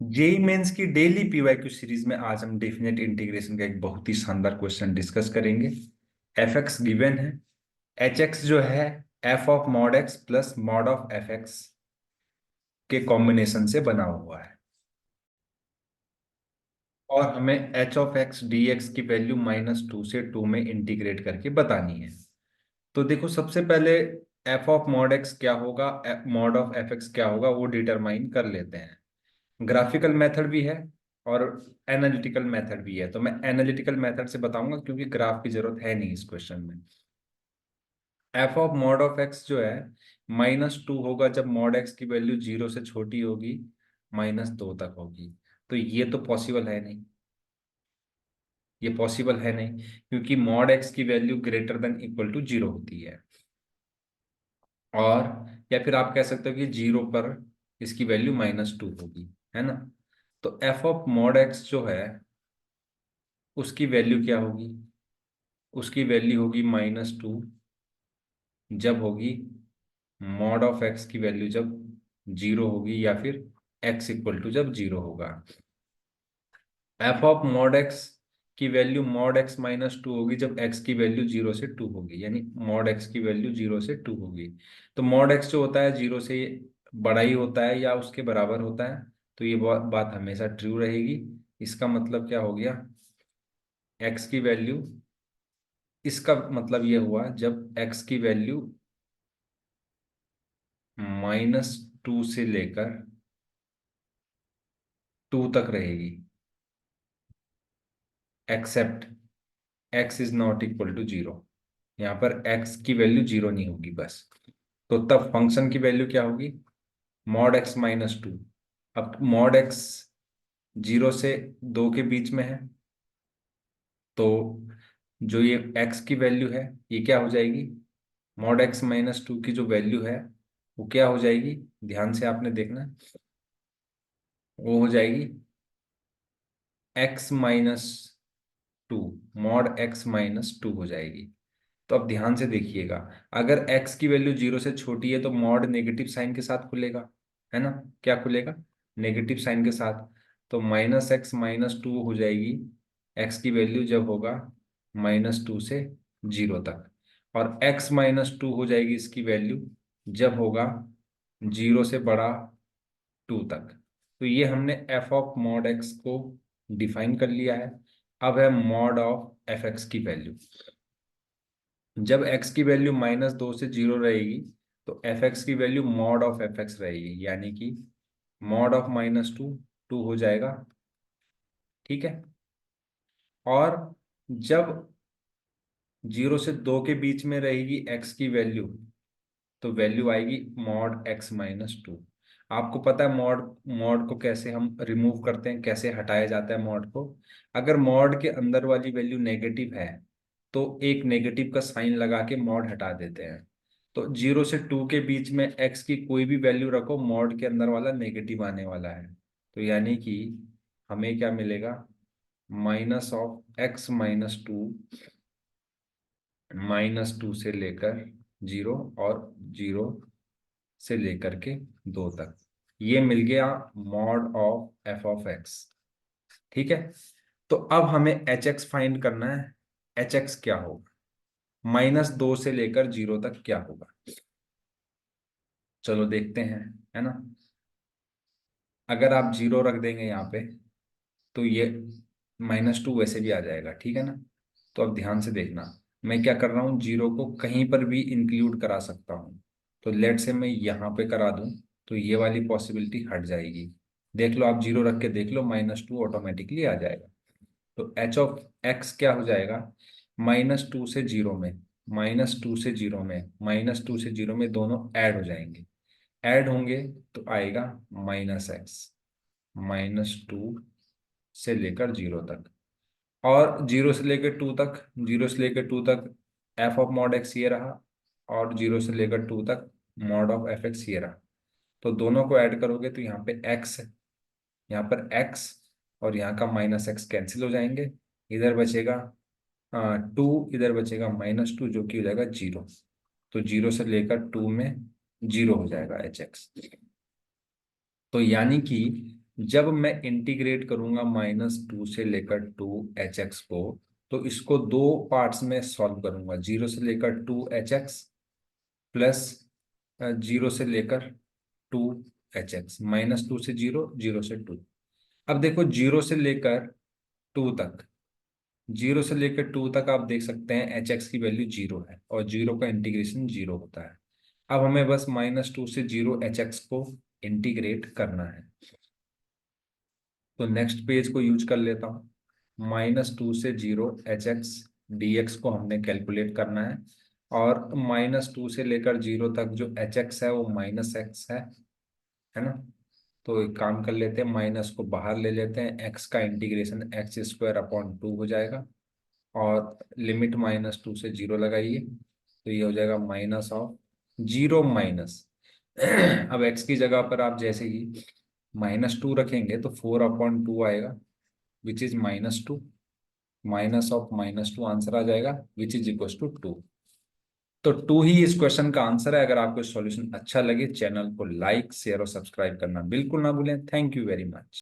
JEE mains की daily PYQ series में आज हम डेफिनेट इंटीग्रेशन का एक बहुत ही शानदार क्वेश्चन डिस्कस करेंगे। एफ एक्स गिवन है। एच एक्स जो है F of mod x plus mod of F x के कॉम्बिनेशन से बना हुआ है और हमें H of x D x की वैल्यू -2 से 2 में इंटीग्रेट करके बतानी है। तो देखो, सबसे पहले एफ ऑफ मॉड एक्स क्या होगा, मॉड ऑफ एफ एक्स क्या होगा, वो डिटरमाइन कर लेते हैं। ग्राफिकल मेथड भी है और एनालिटिकल मेथड भी है, तो मैं एनालिटिकल मेथड से बताऊंगा क्योंकि ग्राफ की जरूरत है नहीं इस क्वेश्चन में। F of mod of x जो है -2 होगा जब मॉड एक्स की वैल्यू 0 से छोटी होगी, -2 तक होगी। तो ये तो पॉसिबल है नहीं, ये पॉसिबल है नहीं क्योंकि मॉड एक्स की value greater than equal to 0 होती है। और या फिर आप कह सकते हो कि 0 पर इसकी वैल्यू -2 होगी, है ना। तो एफ ऑफ मॉड एक्स जो है उसकी वैल्यू क्या होगी, उसकी वैल्यू होगी -2 जब होगी मॉड ऑफ एक्स की वैल्यू जब 0 होगी या फिर एक्स इक्वल टू जब 0 होगा। एफ ऑफ मॉड एक्स की वैल्यू मॉड एक्स -2 होगी जब एक्स की वैल्यू 0 से 2 होगी, यानी मॉड एक्स की वैल्यू 0 से 2 होगी। तो मॉड एक्स जो होता है 0 से बड़ा ही होता है या उसके बराबर होता है, तो ये बात हमेशा ट्रू रहेगी। इसका मतलब क्या हो गया, एक्स की वैल्यू, इसका मतलब ये हुआ जब एक्स की वैल्यू -2 से लेकर 2 तक रहेगी, except x is not equal to 0। यहाँ पर एक्स की वैल्यू 0 नहीं होगी बस। तो तब फंक्शन की वैल्यू क्या होगी, मॉड एक्स -2। अब मॉड एक्स 0 से 2 के बीच में है, तो जो ये एक्स की वैल्यू है ये क्या हो जाएगी, मॉड एक्स -2 की जो वैल्यू है वो क्या हो जाएगी, ध्यान से आपने देखना, वो हो जाएगी x-2, मॉड x-2 हो जाएगी। तो अब ध्यान से देखिएगा, अगर x की वैल्यू 0 से छोटी है तो मॉड नेगेटिव साइन के साथ खुलेगा, है ना। क्या खुलेगा, नेगेटिव साइन के साथ। तो -x-2 हो जाएगी x की वैल्यू जब होगा -2 से 0 तक, और x-2 हो जाएगी इसकी वैल्यू जब होगा 0 से बड़ा 2 तक। तो ये हमने एफ ऑफ मॉड एक्स को डिफाइन कर लिया है। अब है मॉड ऑफ एफ एक्स की वैल्यू। जब x की वैल्यू -2 से 0 रहेगी तो एफ एक्स की value mod of F x रहेगी, यानी कि मॉड ऑफ -2 2 हो जाएगा, ठीक है। और जब 0 से 2 के बीच में रहेगी x की वैल्यू, तो वैल्यू आएगी मॉड x-2। आपको पता है मॉड मॉड को कैसे हम रिमूव करते हैं, कैसे हटाया जाता है मॉड को। अगर मॉड के अंदर वाली वैल्यू नेगेटिव है तो एक नेगेटिव का साइन लगा के मॉड हटा देते हैं। तो 0 से 2 के बीच में x की कोई भी वैल्यू रखो, मॉड के अंदर वाला नेगेटिव आने वाला है। तो यानी कि हमें क्या मिलेगा, -(x-2) -2 से लेकर 0 और 0 से लेकर के 2 तक, ये मिल गया mod of F of x, ठीक है। तो अब हमें एच एक्स फाइंड करना है। एच एक्स क्या होगा, -2 से लेकर 0 तक क्या होगा, चलो देखते हैं, है ना। अगर आप 0 रख देंगे यहाँ पे तो ये -2 वैसे भी आ जाएगा, ठीक है ना। तो अब ध्यान से देखना, मैं क्या कर रहा हूँ, 0 को कहीं पर भी इंक्लूड करा सकता हूँ। तो लेट से मैं यहाँ पे करा दूँ तो ये वाली पॉसिबिलिटी हट जाएगी। देख लो, आप 0 रख के देख लो, -2 ऑटोमेटिकली आ जाएगा। तो एच ऑफ एक्स क्या हो जाएगा, -2 से 0 में, -2 से 0 में, -2 से 0 में दोनों ऐड हो जाएंगे। ऐड होंगे तो आएगा -x, -2 से लेकर 0 तक। और 0 से लेकर 2 तक, 0 से लेकर 2 तक एफ ऑफ मॉड एक्स ये रहा, और 0 से लेकर 2 तक मॉड ऑफ एफ एक्स ये रहा। तो दोनों को ऐड करोगे तो यहाँ पे x, यहाँ पर x और यहाँ का -x कैंसिल हो जाएंगे। इधर बचेगा 2, इधर बचेगा -2 जो कि हो जाएगा 0। तो 0 से लेकर 2 में 0 हो जाएगा एच एक्स। तो यानी कि जब मैं इंटीग्रेट करूंगा -2 से लेकर 2hx को, तो इसको दो पार्ट्स में सॉल्व करूंगा, 0 से लेकर 2hx प्लस 0 से लेकर 2hx, -2 से 0, 0 से 2। अब देखो 0 से लेकर 2 तक, 0 से लेकर 2 तक आप देख सकते हैं एच एक्स की वैल्यू 0 है और 0 का इंटीग्रेशन 0 होता है। अब हमें बस -2 से 0 एच एक्स को इंटीग्रेट करना है। तो नेक्स्ट पेज को यूज कर लेता हूँ। -2 से 0 एच एक्स डी एक्स को हमने कैलकुलेट करना है, और -2 से लेकर 0 तक जो एच एक्स है वो -x है ना। तो एक काम कर लेते हैं, माइनस को बाहर ले लेते हैं, एक्स का इंटीग्रेशन x² अपॉन 2 हो जाएगा, और लिमिट -2 से 0 लगाइए, तो ये हो जाएगा -0 माइनस अब x की जगह पर आप जैसे ही -2 रखेंगे तो 4/2 आएगा, विच इज -2, -2 आंसर आ जाएगा, विच इज इक्वल टू 2। तो 2 ही इस क्वेश्चन का आंसर है। अगर आपको सॉल्यूशन अच्छा लगे, चैनल को लाइक शेयर और सब्सक्राइब करना बिल्कुल ना भूलें। Thank you very much.